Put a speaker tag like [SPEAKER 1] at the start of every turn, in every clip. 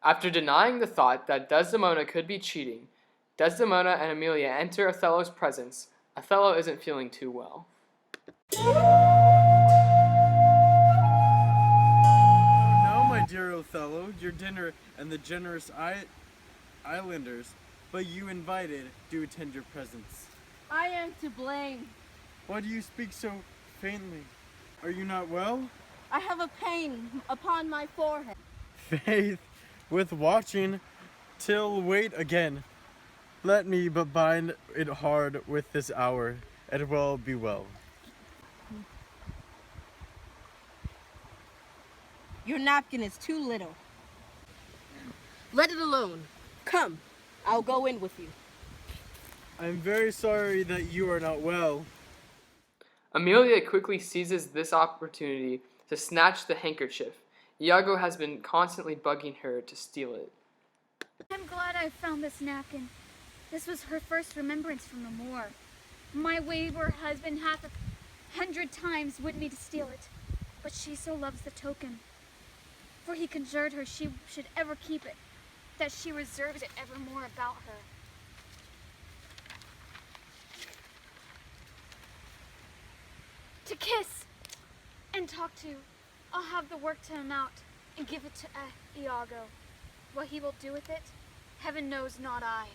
[SPEAKER 1] After denying the thought that Desdemona could be cheating, Desdemona and Emilia enter Othello's presence. Othello isn't feeling too well.
[SPEAKER 2] No, my dear Othello, your dinner and the generous islanders, but you invited, do attend your presence.
[SPEAKER 3] I am to blame.
[SPEAKER 2] Why do you speak so faintly? Are you not well?
[SPEAKER 3] I have a pain upon my forehead.
[SPEAKER 2] Faith, with watching, till wait again. Let me but bind it hard with this hour, it will be well.
[SPEAKER 3] Your napkin is too little. Let it alone. Come, I'll go in with you.
[SPEAKER 2] I am very sorry that you are not well.
[SPEAKER 1] Emilia quickly seizes this opportunity to snatch the handkerchief. Iago has been constantly bugging her to steal it.
[SPEAKER 4] I'm glad I found this napkin. This was her first remembrance from the moor. My wayward husband hath 100 times would me to steal it, but she so loves the token. For he conjured her she should ever keep it, that she reserves it evermore about her. To kiss and talk to, I'll have the work to him out and give it to Iago. What he will do with it, heaven knows, not I.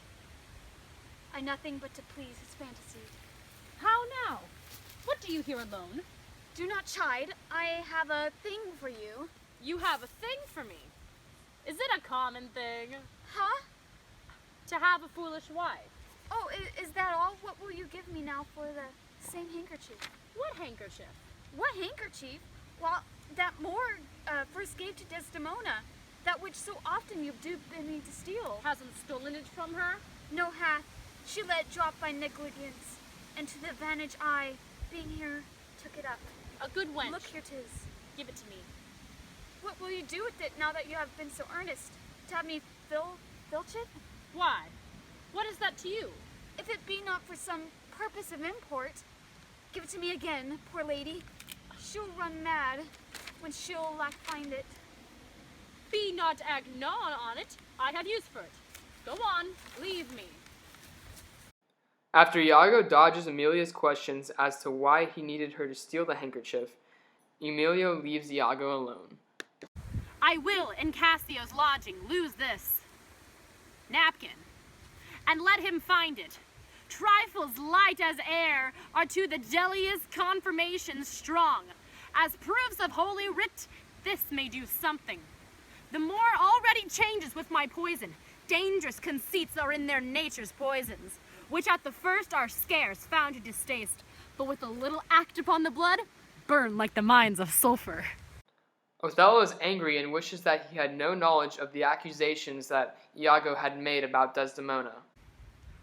[SPEAKER 4] I nothing but to please his fantasies.
[SPEAKER 5] How now? What do you here alone?
[SPEAKER 4] Do not chide, I have a thing for you.
[SPEAKER 5] You have a thing for me. Is it a common thing?
[SPEAKER 4] Huh?
[SPEAKER 5] To have a foolish wife?
[SPEAKER 4] Oh, is that all? What will you give me now for the same handkerchief?
[SPEAKER 5] What handkerchief?
[SPEAKER 4] What handkerchief? Well, that Moor first gave to Desdemona, that which so often you do bid me to steal.
[SPEAKER 5] Hasn't stolen it from her?
[SPEAKER 4] No hath. She let drop by negligence, and to the advantage I, being here, took it up.
[SPEAKER 5] A good wench.
[SPEAKER 4] Look, here 'tis.
[SPEAKER 5] Give it to me.
[SPEAKER 4] What will you do with it now that you have been so earnest? To have me filch it?
[SPEAKER 5] Why? What is that to you?
[SPEAKER 4] If it be not for some purpose of import, give it to me again, poor lady. She'll run mad when she'll find it.
[SPEAKER 5] Be not agnon on it. I have use for it. Go on, leave me.
[SPEAKER 1] After Iago dodges Emilia's questions as to why he needed her to steal the handkerchief, Emilio leaves Iago alone.
[SPEAKER 5] I will, in Cassio's lodging, lose this napkin, and let him find it. Trifles light as air are to the jelliest confirmations strong. As proofs of holy writ, this may do something. The Moor already changes with my poison. Dangerous conceits are in their nature's poisons, which at the first are scarce found to distaste, but with a little act upon the blood, burn like the mines of sulfur.
[SPEAKER 1] Othello is angry and wishes that he had no knowledge of the accusations that Iago had made about Desdemona.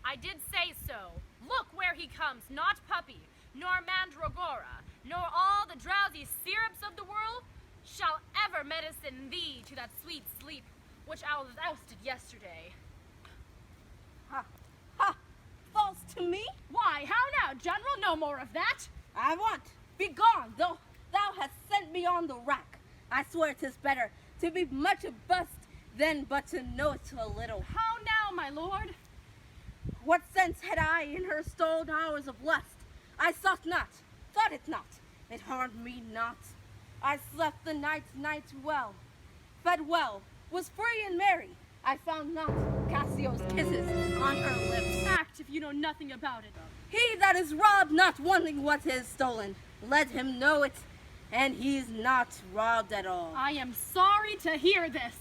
[SPEAKER 5] I did say so. Look where he comes, not puppy, nor mandragora, nor all the drowsy syrups of the world shall ever medicine thee to that sweet sleep which I was ousted yesterday.
[SPEAKER 3] Ha! Ha! False to me?
[SPEAKER 5] Why, how now, General? No more of that.
[SPEAKER 3] I want. Begone, though thou hast sent me on the rack. I swear 'tis better to be much abused than but to know it a little.
[SPEAKER 5] How now, my lord?
[SPEAKER 3] What sense had I in her stolen hours of lust? I sought not, thought it not, it harmed me not. I slept the night well, fed well, was free and merry. I found not Cassio's kisses on her lips.
[SPEAKER 5] Act if you know nothing about it.
[SPEAKER 3] He that is robbed not wanting what is stolen, let him know it, and he's not robbed at all.
[SPEAKER 5] I am sorry to hear this.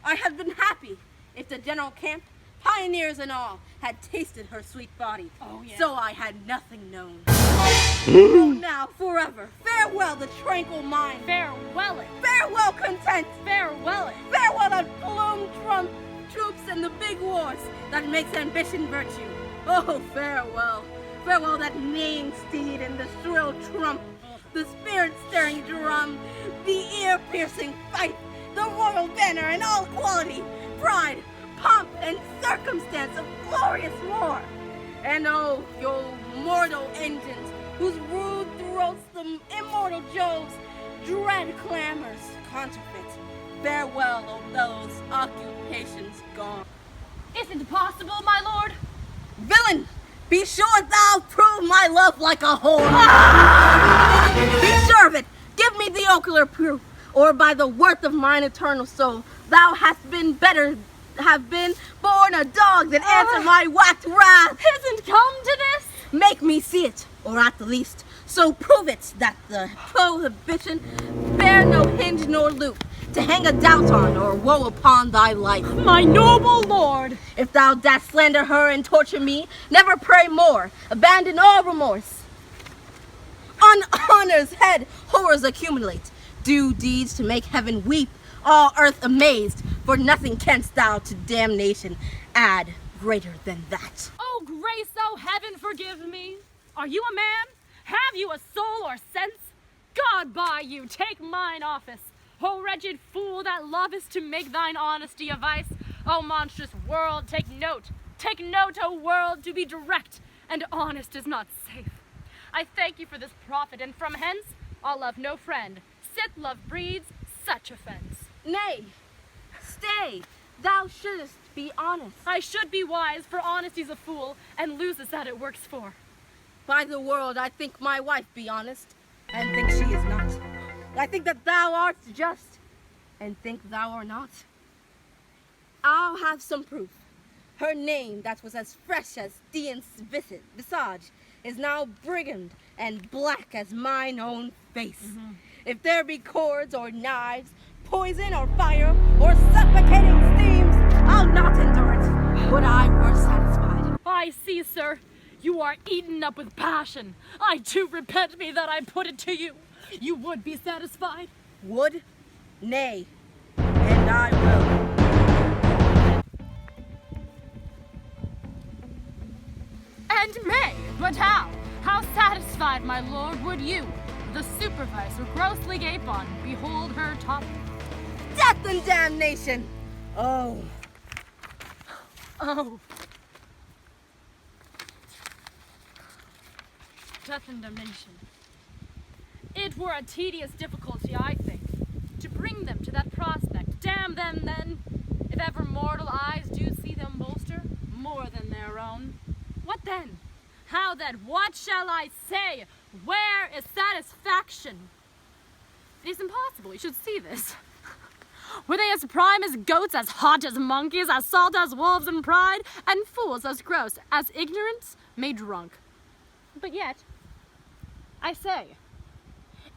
[SPEAKER 3] I had been happy if the general camp, pioneers and all, had tasted her sweet body.
[SPEAKER 5] Oh, yeah.
[SPEAKER 3] So I had nothing known. So now, forever, farewell the tranquil mind.
[SPEAKER 5] Farewell it.
[SPEAKER 3] Farewell content.
[SPEAKER 5] Farewell it.
[SPEAKER 3] Farewell that plumed troops and the big wars that makes ambition virtue. Oh, farewell. Farewell that neighing steed and the shrill trump, the spirit-stirring drum, the ear-piercing fife, the royal banner and all quality, pride, pomp, and circumstance of glorious war. And oh, yo mortal engines, whose rude throats the immortal Jove's dread clamors counterfeit. Farewell, Othello's occupation's gone.
[SPEAKER 5] Isn't possible, my lord?
[SPEAKER 3] Villain, be sure thou prove my love like a whore. Be sure of it. Give me the ocular proof, or by the worth of mine eternal soul, thou hast been better have been born a dog than answer my whacked wrath.
[SPEAKER 5] Isn't come to this?
[SPEAKER 3] Make me see it, or at the least, so prove it that the prohibition bear no hinge nor loop, to hang a doubt on or woe upon thy life.
[SPEAKER 5] My noble lord!
[SPEAKER 3] If thou dost slander her and torture me, never pray more, abandon all remorse. On honor's head horrors accumulate, do deeds to make heaven weep, all earth amazed, for nothing canst thou to damnation add greater than that.
[SPEAKER 5] Oh, grace, oh, heaven, forgive me. Are you a man? Have you a soul or sense? God buy you, take mine office. O wretched fool that lovest to make thine honesty a vice. O monstrous world, take note, O world, to be direct and honest is not safe. I thank you for this profit, and from hence I'll love no friend. Sith love breeds such offense.
[SPEAKER 3] Nay, stay, thou shouldst be honest.
[SPEAKER 5] I should be wise, for honesty's a fool, and loses that it works for.
[SPEAKER 3] By the world, I think my wife be honest, and think she is not. I think that thou art just, and think thou art not. I'll have some proof. Her name, that was as fresh as Dian's visage, is now brigand and black as mine own face. If there be cords or knives, poison or fire, or suffocating steams, I'll not endure it, would I were satisfied.
[SPEAKER 5] I see, sir, you are eaten up with passion. I too repent me that I put it to you. You would be satisfied?
[SPEAKER 3] Would? Nay, and I will.
[SPEAKER 5] And may, but how? How satisfied, my lord, would you, the supervisor, grossly gape on, behold her top?
[SPEAKER 3] Death and damnation! Oh.
[SPEAKER 5] Oh. Death and damnation. It were a tedious difficulty, I think, to bring them to that prospect. Damn them, then, if ever mortal eyes do see them bolster more than their own. What then? How then? What shall I say? Where is satisfaction? It is impossible. You should see this. Were they as prime as goats, as hot as monkeys, as salt as wolves in pride, and fools as gross as ignorance made drunk? But yet, I say,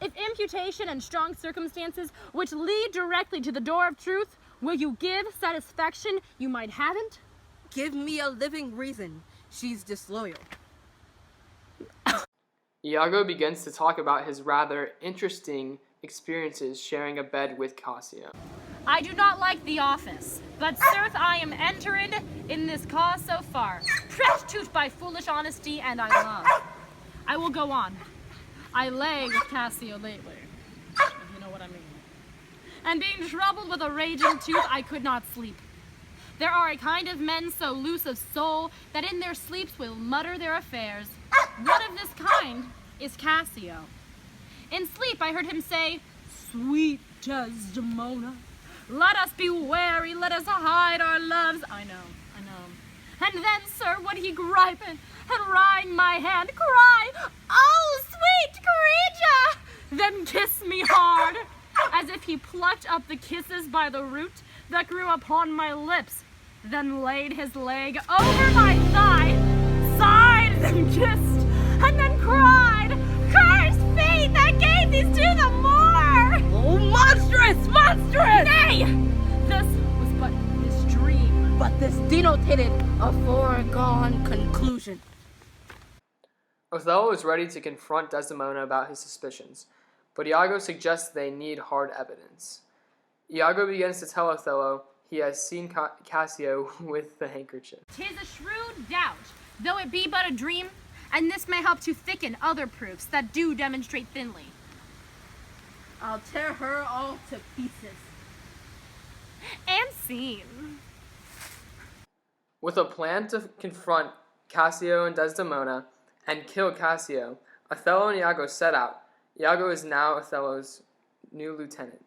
[SPEAKER 5] if imputation and strong circumstances which lead directly to the door of truth, will you give satisfaction you might haven't?
[SPEAKER 3] Give me a living reason she's disloyal.
[SPEAKER 1] Iago begins to talk about his rather interesting experiences sharing a bed with Cassio.
[SPEAKER 5] I do not like the office, but certes I am entered in this cause so far, pressed tooth by foolish honesty, and I love. I will go on. I lay with Cassio lately, if you know what I mean. And being troubled with a raging tooth, I could not sleep. There are a kind of men so loose of soul that in their sleeps will mutter their affairs. One of this kind is Cassio. In sleep I heard him say, "Sweet Desdemona, let us be wary, let us hide our loves." I know. And then, sir, would he gripe and wring my hand, cry, "Oh, sweet creature!" Then kiss me hard, as if he plucked up the kisses by the root that grew upon my lips, then laid his leg over my thigh, sighed, then kissed, and then cried, "Cursed fate that gave these to the Moor!"
[SPEAKER 3] Oh, monstrous! Monstrous!
[SPEAKER 5] Nay! This was but his dream.
[SPEAKER 3] But this denoted a foregone conclusion.
[SPEAKER 1] Othello is ready to confront Desdemona about his suspicions, but Iago suggests they need hard evidence. Iago begins to tell Othello he has seen Cassio with the handkerchief.
[SPEAKER 5] 'Tis a shrewd doubt, though it be but a dream, and this may help to thicken other proofs that do demonstrate thinly.
[SPEAKER 3] I'll tear her all to pieces.
[SPEAKER 5] And scene.
[SPEAKER 1] With a plan to confront Cassio and Desdemona and kill Cassio, Othello and Iago set out. Iago is now Othello's new lieutenant.